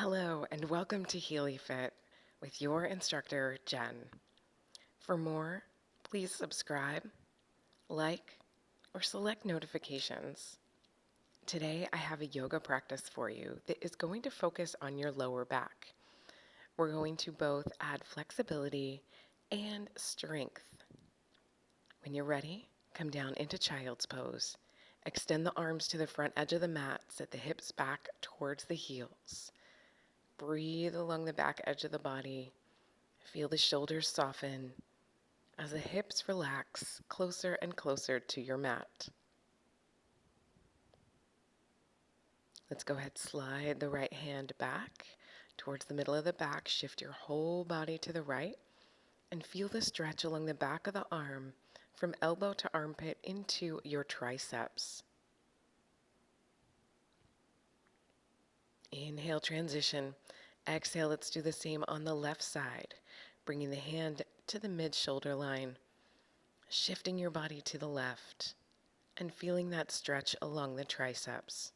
Hello and welcome to Healy Fit with your instructor, Jen. For more, please subscribe, like, or select notifications. Today I have a yoga practice for you that is going to focus on your lower back. We're going to both add flexibility and strength. When you're ready, come down into child's pose. Extend the arms to the front edge of the mat, set the hips back towards the heels. Breathe along the back edge of the body. Feel the shoulders soften as the hips relax closer and closer to your mat. Let's go ahead, slide the right hand back towards the middle of the back. Shift your whole body to the right and feel the stretch along the back of the arm from elbow to armpit into your triceps. Inhale, transition. Exhale, let's do the same on the left side, bringing the hand to the mid-shoulder line, shifting your body to the left, and feeling that stretch along the triceps.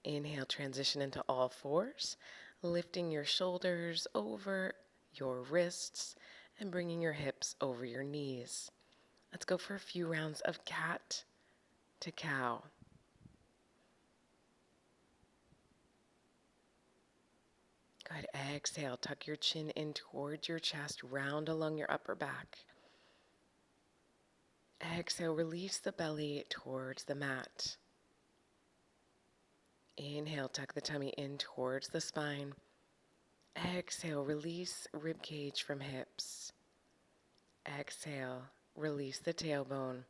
Inhale, transition into all fours, lifting your shoulders over your wrists and bringing your hips over your knees. Let's go for a few rounds of cat to cow. Go ahead, exhale, tuck your chin in towards your chest, round along your upper back. Exhale, release the belly towards the mat. Inhale, tuck the tummy in towards the spine. Exhale, release rib cage from hips. Exhale, release the tailbone.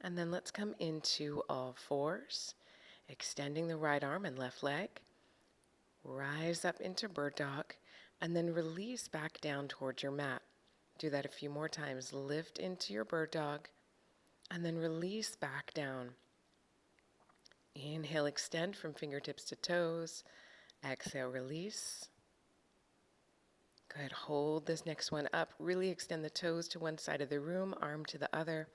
And then let's come into all fours, extending the right arm and left leg. Rise up into bird dog, and then release back down towards your mat. Do that a few more times. Lift into your bird dog, and then release back down. Inhale, extend from fingertips to toes. Exhale, release. Go ahead, hold this next one up. Really extend the toes to one side of the room, arm to the other,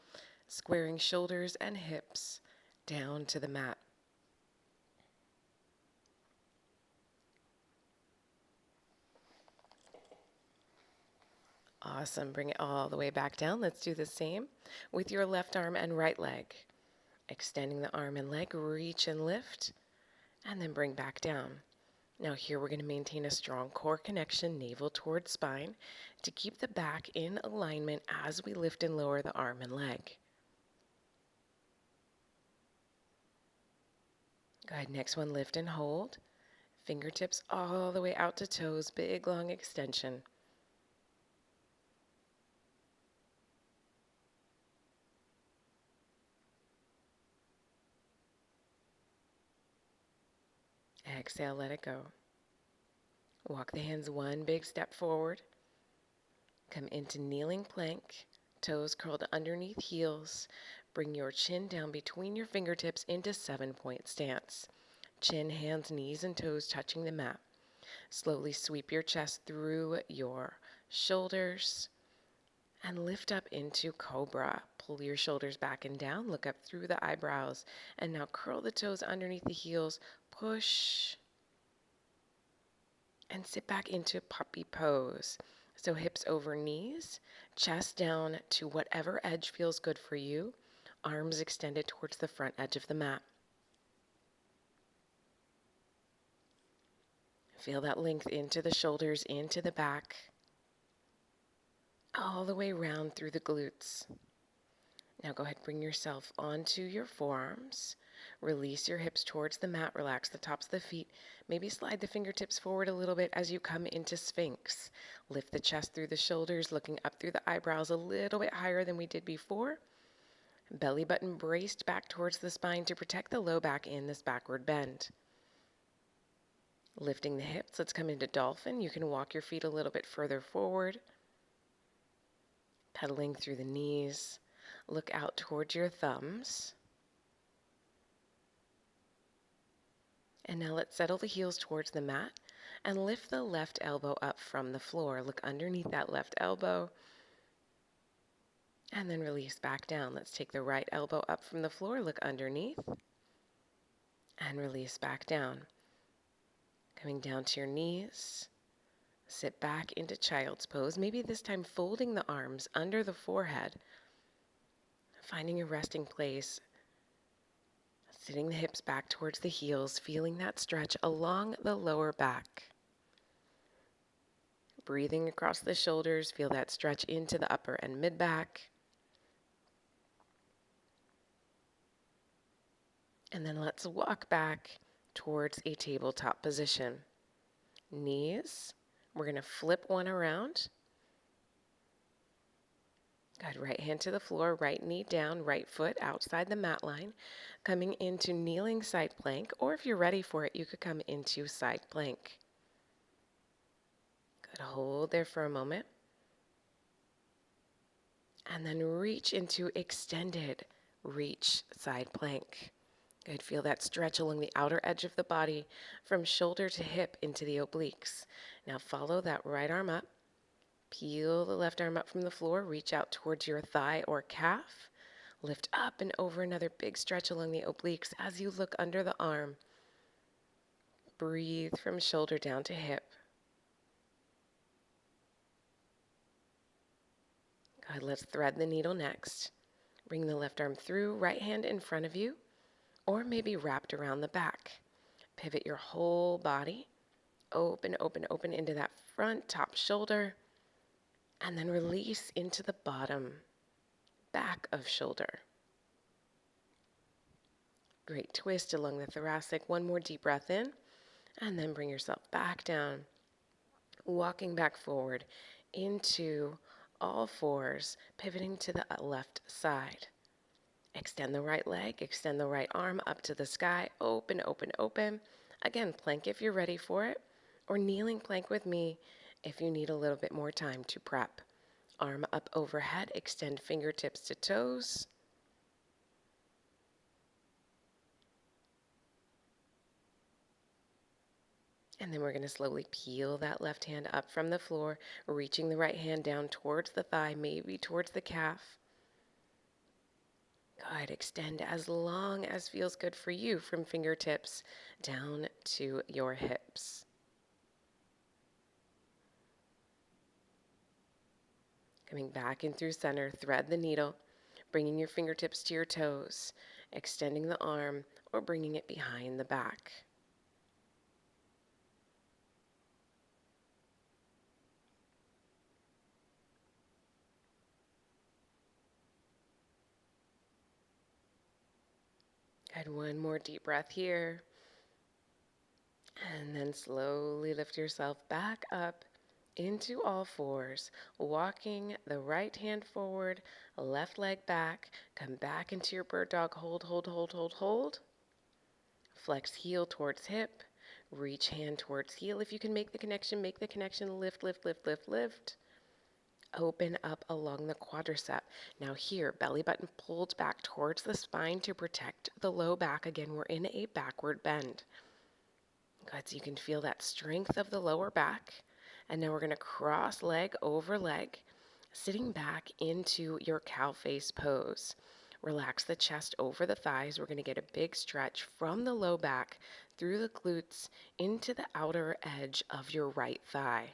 squaring shoulders and hips down to the mat. Awesome. Bring it all the way back down. Let's do the same with your left arm and right leg. Extending the arm and leg, reach and lift, and then bring back down. Now here we're going to maintain a strong core connection, navel towards spine, to keep the back in alignment as we lift and lower the arm and leg. Go ahead, next one, lift and hold. Fingertips all the way out to toes, big long extension. Exhale, let it go. Walk the hands one big step forward. Come into kneeling plank, toes curled underneath heels. Bring your chin down between your fingertips into 7-point stance. Chin, hands, knees, and toes touching the mat. Slowly sweep your chest through your shoulders and lift up into cobra. Pull your shoulders back and down, look up through the eyebrows, and now curl the toes underneath the heels, push, and sit back into puppy pose. So hips over knees, chest down to whatever edge feels good for you, arms extended towards the front edge of the mat. Feel that length into the shoulders, into the back, all the way round through the glutes. Now go ahead, bring yourself onto your forearms. Release your hips towards the mat. Relax the tops of the feet. Maybe slide the fingertips forward a little bit as you come into Sphinx. Lift the chest through the shoulders, looking up through the eyebrows a little bit higher than we did before. Belly button braced back towards the spine to protect the low back in this backward bend. Lifting the hips, let's come into dolphin. You can walk your feet a little bit further forward. Pedaling through the knees. Look out towards your thumbs. And now let's settle the heels towards the mat and lift the left elbow up from the floor. Look underneath that left elbow And then release back down. Let's take the right elbow up from the floor, look underneath, and release back down. Coming down to your knees, sit back into child's pose, maybe this time folding the arms under the forehead, finding a resting place, sitting the hips back towards the heels, feeling that stretch along the lower back. Breathing across the shoulders, feel that stretch into the upper and mid back. And then let's walk back towards a tabletop position. Knees, we're going to flip one around. Good, right hand to the floor, right knee down, right foot outside the mat line. Coming into kneeling side plank, or if you're ready for it, you could come into side plank. Good, hold there for a moment. And then reach into extended reach side plank. Good, feel that stretch along the outer edge of the body from shoulder to hip into the obliques. Now follow that right arm up. Peel the left arm up from the floor, reach out towards your thigh or calf. Lift up and over, another big stretch along the obliques as you look under the arm. Breathe from shoulder down to hip. Good, let's thread the needle next. Bring the left arm through, right hand in front of you, or maybe wrapped around the back. Pivot your whole body. Open, open, open into that front top shoulder, and then release into the bottom back of shoulder. Great twist along the thoracic. One more deep breath in, and then bring yourself back down. Walking back forward into all fours, pivoting to the left side. Extend the right leg, extend the right arm up to the sky. Open, open, open. Again, plank if you're ready for it, or kneeling plank with me if you need a little bit more time to prep. Arm up overhead, extend fingertips to toes. And then we're going to slowly peel that left hand up from the floor, reaching the right hand down towards the thigh, maybe towards the calf. Good. Extend as long as feels good for you from fingertips down to your hips. Coming back in through center, thread the needle, bringing your fingertips to your toes, extending the arm or bringing it behind the back. Good. One more deep breath here. And then slowly lift yourself back up into all fours, walking the right hand forward, left leg back, come back into your bird dog, hold, hold, hold, hold, hold. Flex heel towards hip, reach hand towards heel. If you can make the connection, lift, lift, lift, lift, lift. Open up along the quadricep. Now here, belly button pulled back towards the spine to protect the low back. Again, we're in a backward bend. Good, so you can feel that strength of the lower back. And now we're going to cross leg over leg, sitting back into your cow face pose. Relax the chest over the thighs. We're going to get a big stretch from the low back through the glutes into the outer edge of your right thigh.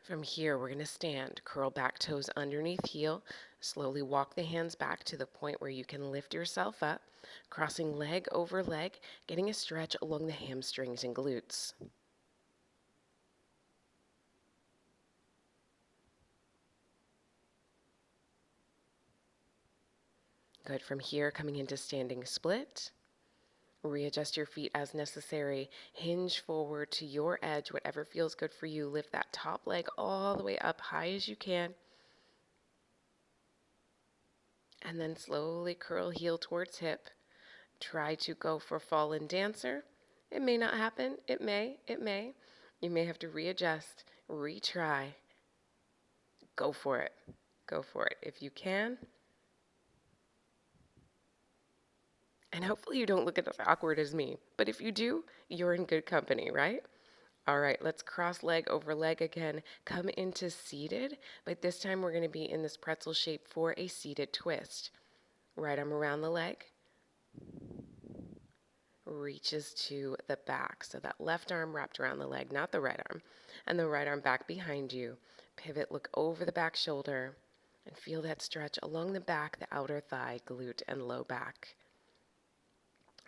From here, we're going to stand, curl back toes underneath heel, slowly walk the hands back to the point where you can lift yourself up, crossing leg over leg, getting a stretch along the hamstrings and glutes. Good. From here, coming into standing split. Readjust your feet as necessary. Hinge forward to your edge, whatever feels good for you. Lift that top leg all the way up high as you can. And then slowly curl heel towards hip. Try to go for fallen dancer. It may not happen. It may. You may have to readjust, retry. Go for it. Go for it if you can. And hopefully you don't look as awkward as me. But if you do, you're in good company, right? All right, let's cross leg over leg again. Come into seated, but this time we're going to be in this pretzel shape for a seated twist. Right arm around the leg, reaches to the back. So that left arm wrapped around the leg, not the right arm. And the right arm back behind you. Pivot, look over the back shoulder, and feel that stretch along the back, the outer thigh, glute, and low back.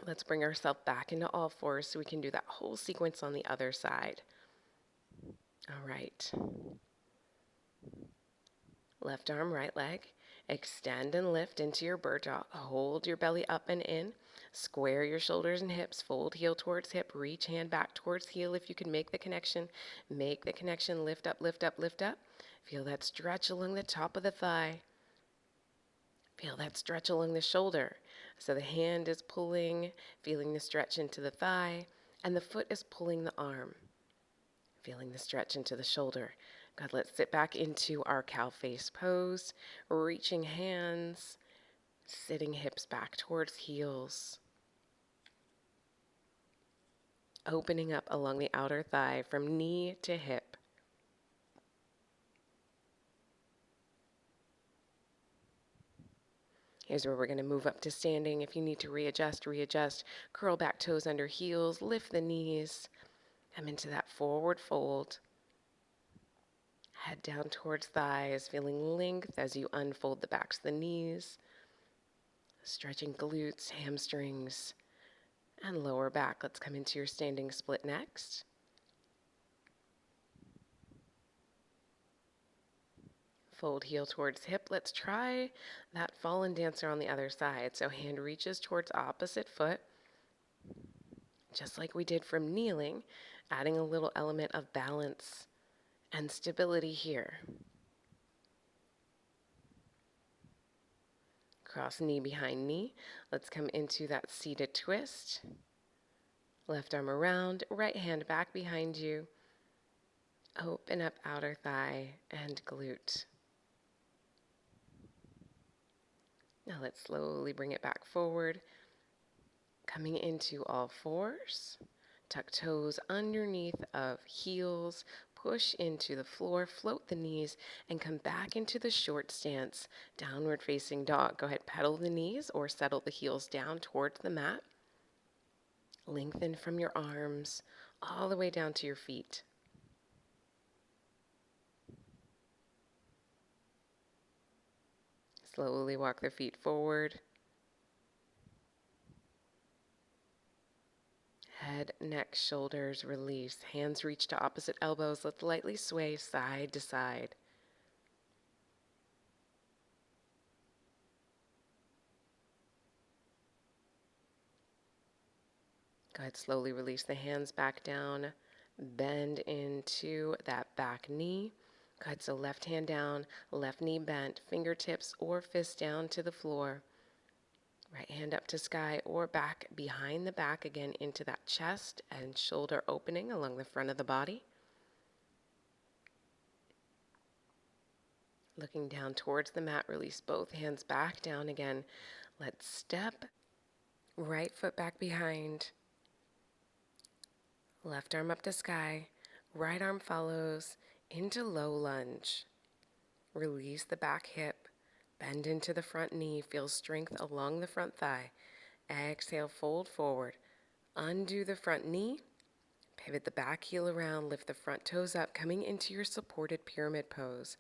Let's bring ourselves back into all fours so we can do that whole sequence on the other side. All right. Left arm, right leg. Extend and lift into your bird dog. Hold your belly up and in. Square your shoulders and hips. Fold heel towards hip. Reach hand back towards heel if you can make the connection. Make the connection. Lift up, lift up, lift up. Feel that stretch along the top of the thigh. Feel that stretch along the shoulder. So the hand is pulling, feeling the stretch into the thigh, and the foot is pulling the arm. Feeling the stretch into the shoulder. Good, let's sit back into our cow face pose, reaching hands, sitting hips back towards heels, opening up along the outer thigh from knee to hip. Here's where we're going to move up to standing. If you need to readjust, readjust. Curl back toes under heels, lift the knees, come into that forward fold. Head down towards thighs, feeling length as you unfold the backs of the knees, stretching glutes, hamstrings, and lower back. Let's come into your standing split next. Fold heel towards hip. Let's try that fallen dancer on the other side. So hand reaches towards opposite foot, just like we did from kneeling, adding a little element of balance and stability here. Cross knee behind knee. Let's come into that seated twist. Left arm around, right hand back behind you. Open up outer thigh and glute. Now let's slowly bring it back forward. Coming into all fours. Tuck toes underneath of heels. Push into the floor, float the knees, and come back into the short stance, downward facing dog. Go ahead, pedal the knees or settle the heels down towards the mat. Lengthen from your arms all the way down to your feet. Slowly walk the feet forward. Head, neck, shoulders, release. Hands reach to opposite elbows. Let's lightly sway side to side. Go ahead, slowly release the hands back down. Bend into that back knee. Go ahead, so left hand down, left knee bent, fingertips or fists down to the floor. Right hand up to sky or back behind the back again into that chest and shoulder opening along the front of the body. Looking down towards the mat, release both hands back down again. Let's step, right foot back behind, left arm up to sky, right arm follows into low lunge. Release the back hip, bend into the front knee, feel strength along the front thigh. Exhale, fold forward, undo the front knee, pivot the back heel around, lift the front toes up, coming into your supported pyramid pose.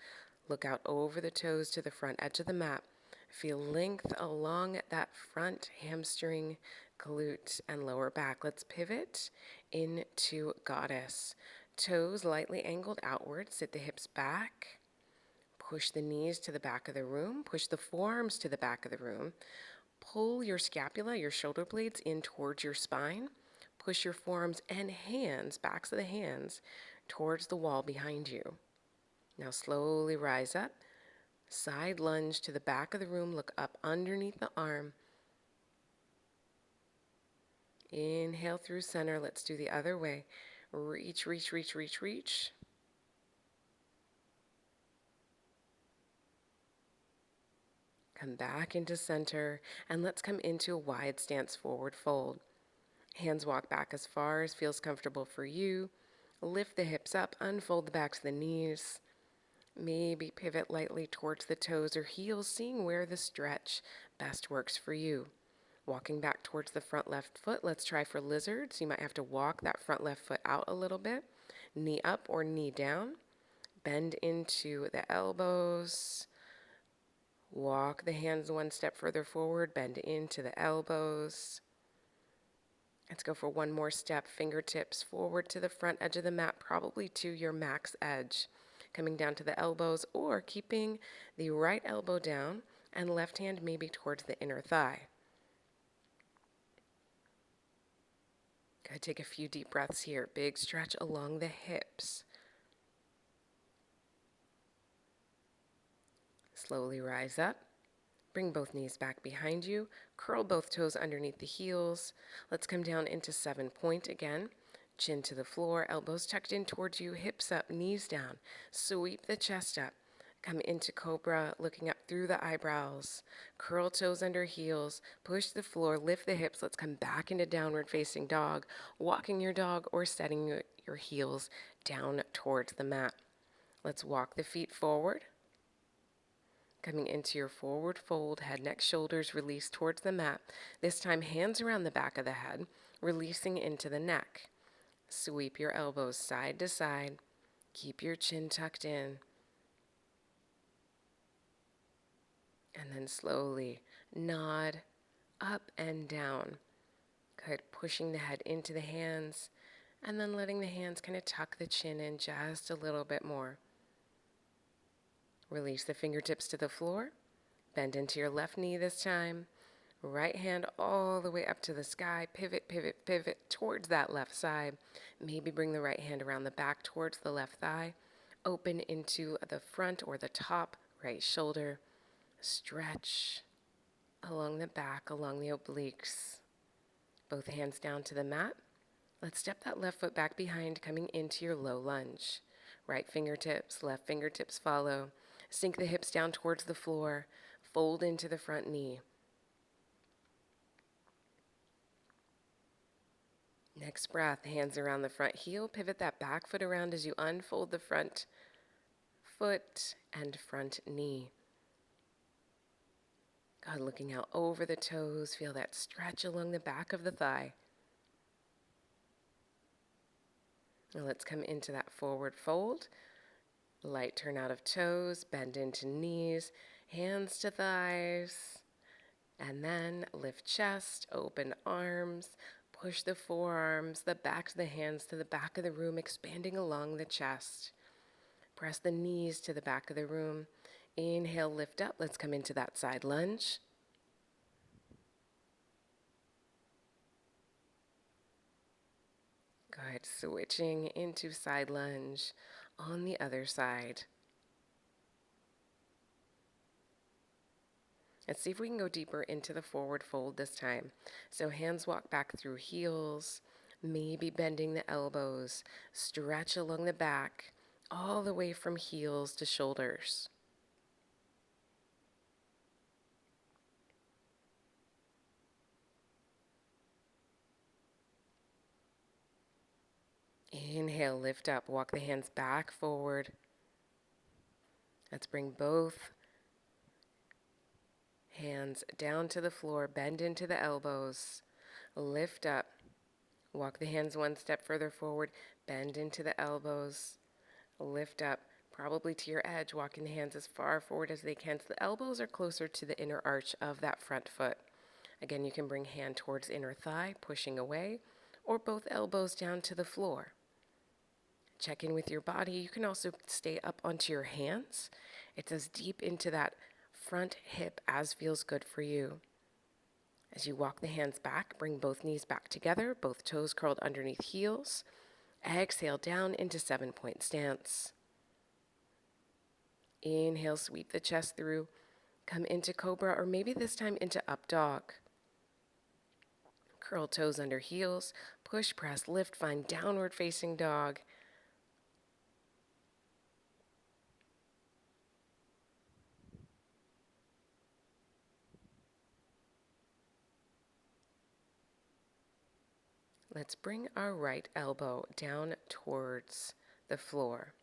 Look out over the toes to the front edge of the mat. Feel length along that front hamstring, glute, and lower back. Let's pivot into goddess. Toes lightly angled outward. Sit the hips back. Push the knees to the back of the room. Push the forearms to the back of the room. Pull your scapula, your shoulder blades, in towards your spine. Push your forearms and hands, backs of the hands, towards the wall behind you. Now slowly rise up. Side lunge to the back of the room. Look up underneath the arm. Inhale through center. Let's do the other way. Reach, reach, reach, reach, reach. Come back into center, and let's come into a wide stance forward fold. Hands walk back as far as feels comfortable for you. Lift the hips up, unfold the backs of the knees. Maybe pivot lightly towards the toes or heels, seeing where the stretch best works for you. Walking back towards the front left foot, let's try for lizards. You might have to walk that front left foot out a little bit. Knee up or knee down. Bend into the elbows. Walk the hands one step further forward, bend into the elbows. Let's go for one more step. Fingertips forward to the front edge of the mat, probably to your max edge. Coming down to the elbows or keeping the right elbow down and left hand maybe towards the inner thigh. Good. Take a few deep breaths here. Big stretch along the hips. Slowly rise up. Bring both knees back behind you. Curl both toes underneath the heels. Let's come down into 7-point again. Chin to the floor, elbows tucked in towards you, hips up, knees down. Sweep the chest up. Come into cobra, looking up through the eyebrows. Curl toes under heels. Push the floor, lift the hips. Let's come back into downward facing dog. Walking your dog or setting your heels down towards the mat. Let's walk the feet forward. Coming into your forward fold, head, neck, shoulders release towards the mat. This time, hands around the back of the head, releasing into the neck. Sweep your elbows side to side. Keep your chin tucked in. And then slowly nod up and down. Good. Pushing the head into the hands, and then letting the hands kind of tuck the chin in just a little bit more. Release the fingertips to the floor. Bend into your left knee this time. Right hand all the way up to the sky. Pivot, pivot, pivot towards that left side. Maybe bring the right hand around the back towards the left thigh. Open into the front or the top right shoulder. Stretch along the back, along the obliques. Both hands down to the mat. Let's step that left foot back behind, coming into your low lunge. Right fingertips, left fingertips follow. Sink the hips down towards the floor. Fold into the front knee. Next breath, hands around the front heel. Pivot that back foot around as you unfold the front foot and front knee. God, looking out over the toes. Feel that stretch along the back of the thigh. Now let's come into that forward fold. Light turn out of toes, bend into knees, hands to thighs, and then lift chest, open arms, push the forearms, the backs of the hands to the back of the room, expanding along the chest. Press the knees to the back of the room. Inhale, lift up. Let's come into that side lunge. Good. Switching into side lunge on the other side. Let's see if we can go deeper into the forward fold this time. So hands walk back through heels, maybe bending the elbows, stretch along the back, all the way from heels to shoulders. Inhale, lift up, walk the hands back forward. Let's bring both hands down to the floor, bend into the elbows, lift up, walk the hands one step further forward, bend into the elbows, lift up, probably to your edge, walking the hands as far forward as they can so the elbows are closer to the inner arch of that front foot. Again, you can bring hand towards inner thigh, pushing away, or both elbows down to the floor. Check in with your body. You can also stay up onto your hands. It's as deep into that front hip as feels good for you. As you walk the hands back, bring both knees back together, both toes curled underneath heels. Exhale down into 7-point stance. Inhale, sweep the chest through. Come into cobra, or maybe this time into up dog. Curl toes under heels. Push, press, lift, find downward facing dog. Let's bring our right elbow down towards the floor.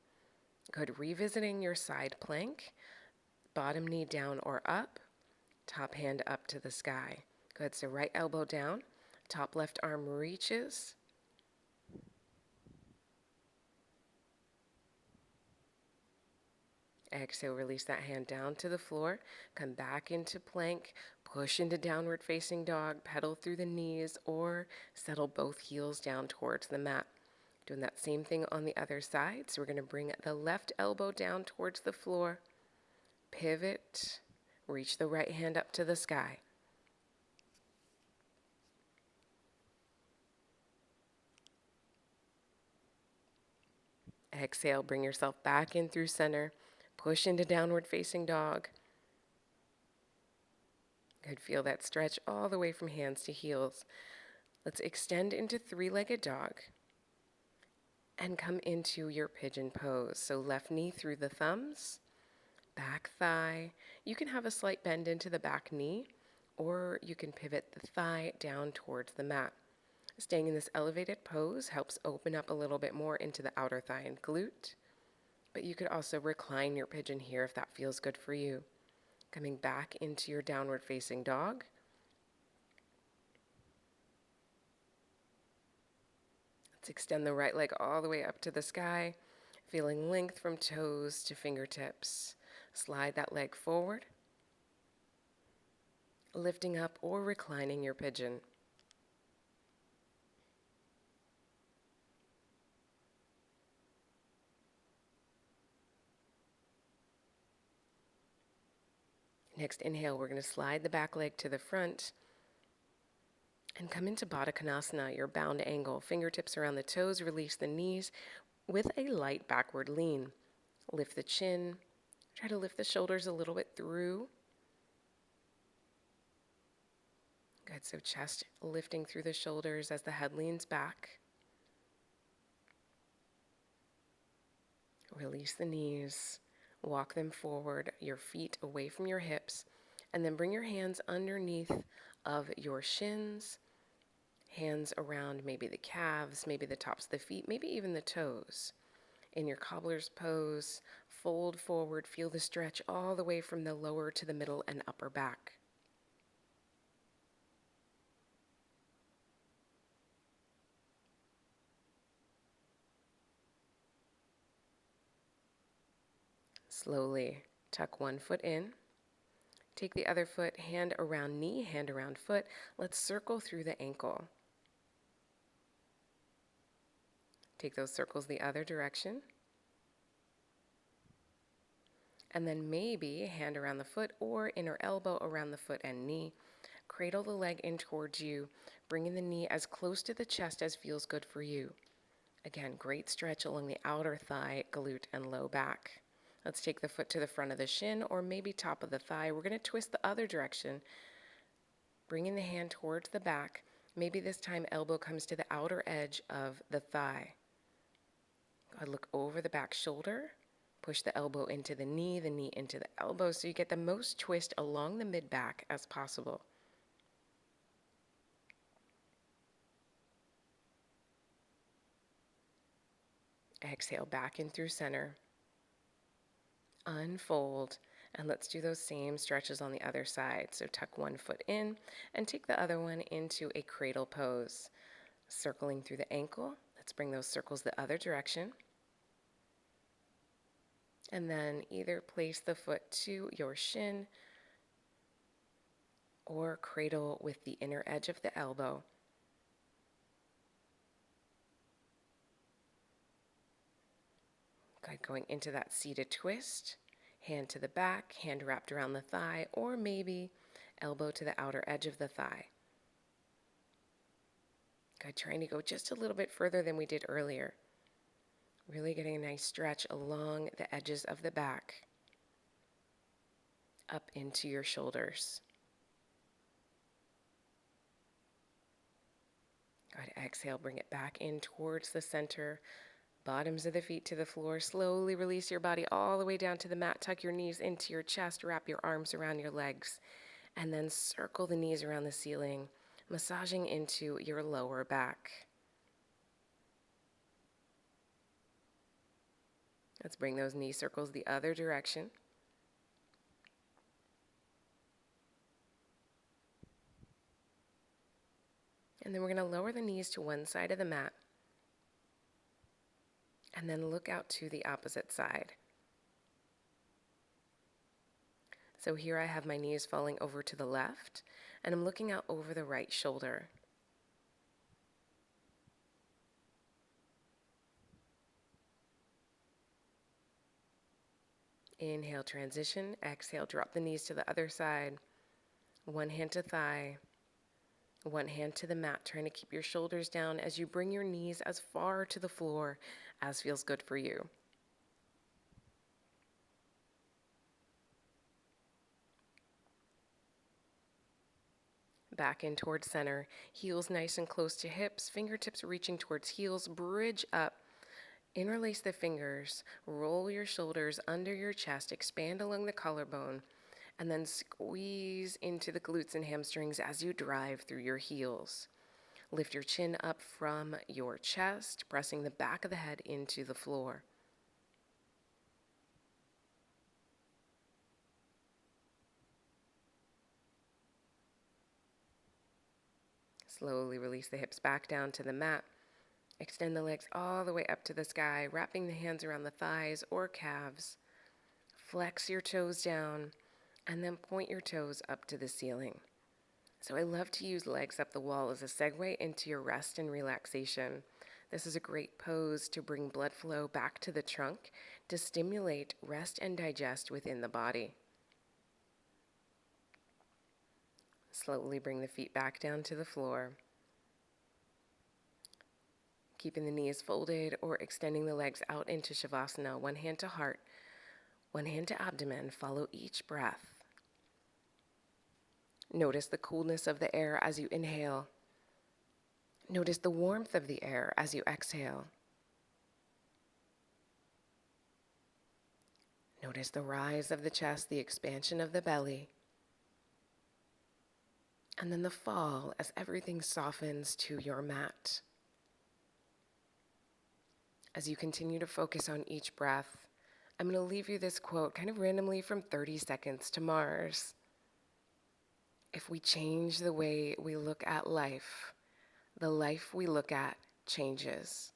Good. Revisiting your side plank, bottom knee down or up, top hand up to the sky. Good. So right elbow down, top left arm reaches. Exhale, release that hand down to the floor. Come back into plank, push into downward facing dog, pedal through the knees, or settle both heels down towards the mat. Doing that same thing on the other side. So we're going to bring the left elbow down towards the floor, pivot, reach the right hand up to the sky. Exhale, bring yourself back in through center, push into downward facing dog. Good, feel that stretch all the way from hands to heels. Let's extend into three-legged dog and come into your pigeon pose. So left knee through the thumbs, back thigh. You can have a slight bend into the back knee, or you can pivot the thigh down towards the mat. Staying in this elevated pose helps open up a little bit more into the outer thigh and glute, but you could also recline your pigeon here if that feels good for you. Coming back into your downward facing dog. Let's extend the right leg all the way up to the sky, feeling length from toes to fingertips. Slide that leg forward, lifting up or reclining your pigeon. Next inhale, we're going to slide the back leg to the front and come into Baddha Konasana, your bound angle. Fingertips around the toes, release the knees with a light backward lean. Lift the chin, try to lift the shoulders a little bit through. Good, so chest lifting through the shoulders as the head leans back. Release the knees, walk them forward, your feet away from your hips, and then bring your hands underneath of your shins, hands around maybe the calves, maybe the tops of the feet, maybe even the toes. In your cobbler's pose, fold forward, feel the stretch all the way from the lower to the middle and upper back. Slowly tuck one foot in. Take the other foot, hand around knee, hand around foot. Let's circle through the ankle. Take those circles the other direction. And then maybe hand around the foot or inner elbow around the foot and knee. Cradle the leg in towards you, bringing the knee as close to the chest as feels good for you. Again, great stretch along the outer thigh, glute, and low back. Let's take the foot to the front of the shin or maybe top of the thigh. We're going to twist the other direction, bringing the hand towards the back. Maybe this time elbow comes to the outer edge of the thigh. Go look over the back shoulder. Push the elbow into the knee into the elbow, so you get the most twist along the mid-back as possible. Exhale back in through center. Unfold, and let's do those same stretches on the other side. So tuck one foot in and take the other one into a cradle pose. Circling through the ankle. Let's bring those circles the other direction. And then either place the foot to your shin or cradle with the inner edge of the elbow. Good, going into that seated twist, hand to the back, hand wrapped around the thigh, or maybe elbow to the outer edge of the thigh. Good, trying to go just a little bit further than we did earlier. Really getting a nice stretch along the edges of the back, up into your shoulders. Good, exhale, bring it back in towards the center. Bottoms of the feet to the floor. Slowly release your body all the way down to the mat. Tuck your knees into your chest. Wrap your arms around your legs. And then circle the knees around the ceiling, massaging into your lower back. Let's bring those knee circles the other direction. And then we're going to lower the knees to one side of the mat. And then look out to the opposite side. So here I have my knees falling over to the left, and I'm looking out over the right shoulder. Inhale, transition. Exhale, drop the knees to the other side. One hand to thigh. One hand to the mat, trying to keep your shoulders down as you bring your knees as far to the floor as feels good for you. Back in towards center, heels nice and close to hips, fingertips reaching towards heels, bridge up. Interlace the fingers, roll your shoulders under your chest, expand along the collarbone, and then squeeze into the glutes and hamstrings as you drive through your heels. Lift your chin up from your chest, pressing the back of the head into the floor. Slowly release the hips back down to the mat. Extend the legs all the way up to the sky, wrapping the hands around the thighs or calves. Flex your toes down, and then point your toes up to the ceiling. So I love to use legs up the wall as a segue into your rest and relaxation. This is a great pose to bring blood flow back to the trunk to stimulate rest and digest within the body. Slowly bring the feet back down to the floor. Keeping the knees folded or extending the legs out into Shavasana, one hand to heart, one hand to abdomen. Follow each breath. Notice the coolness of the air as you inhale. Notice the warmth of the air as you exhale. Notice the rise of the chest, the expansion of the belly, and then the fall as everything softens to your mat. As you continue to focus on each breath, I'm going to leave you this quote kind of randomly from 30 Seconds to Mars. If we change the way we look at life, the life we look at changes.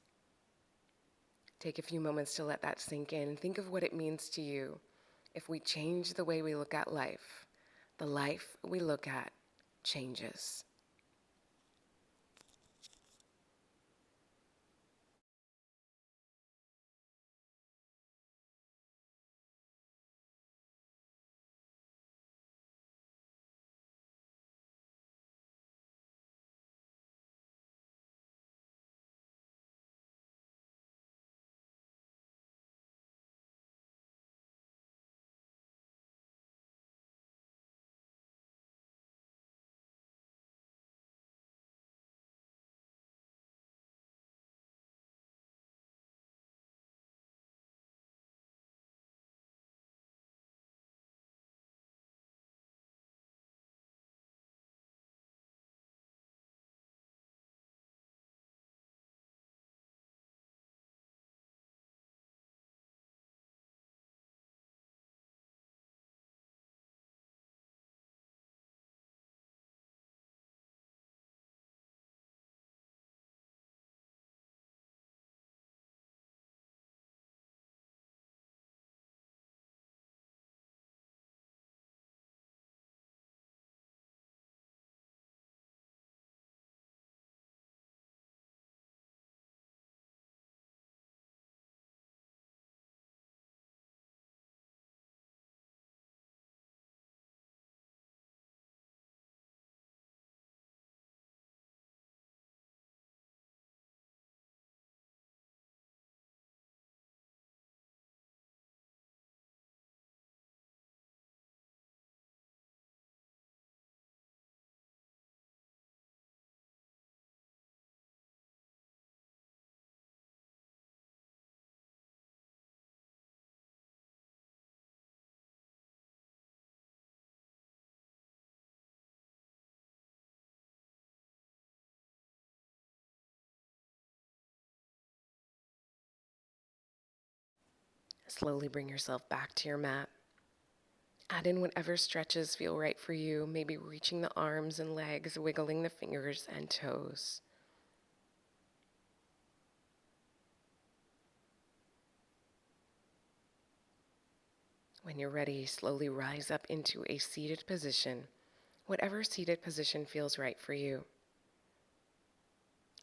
Take a few moments to let that sink in and think of what it means to you. If we change the way we look at life, the life we look at changes. Slowly bring yourself back to your mat. Add in whatever stretches feel right for you, maybe reaching the arms and legs, wiggling the fingers and toes. When you're ready, slowly rise up into a seated position, whatever seated position feels right for you.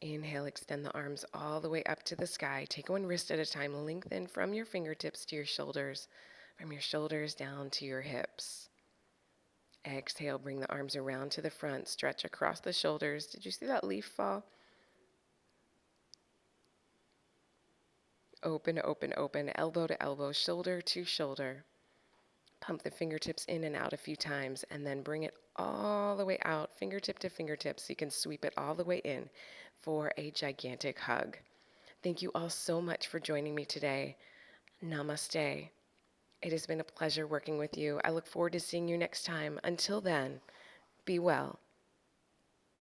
Inhale, extend the arms all the way up to the sky. Take one wrist at a time. Lengthen from your fingertips to your shoulders, from your shoulders down to your hips. Exhale, bring the arms around to the front. Stretch across the shoulders. Did you see that leaf fall? Open, open, open, elbow to elbow, shoulder to shoulder. Pump the fingertips in and out a few times and then bring it all the way out, fingertip to fingertip, so you can sweep it all the way in for a gigantic hug. Thank you all so much for joining me today. Namaste. It has been a pleasure working with you. I look forward to seeing you next time. Until then, be well.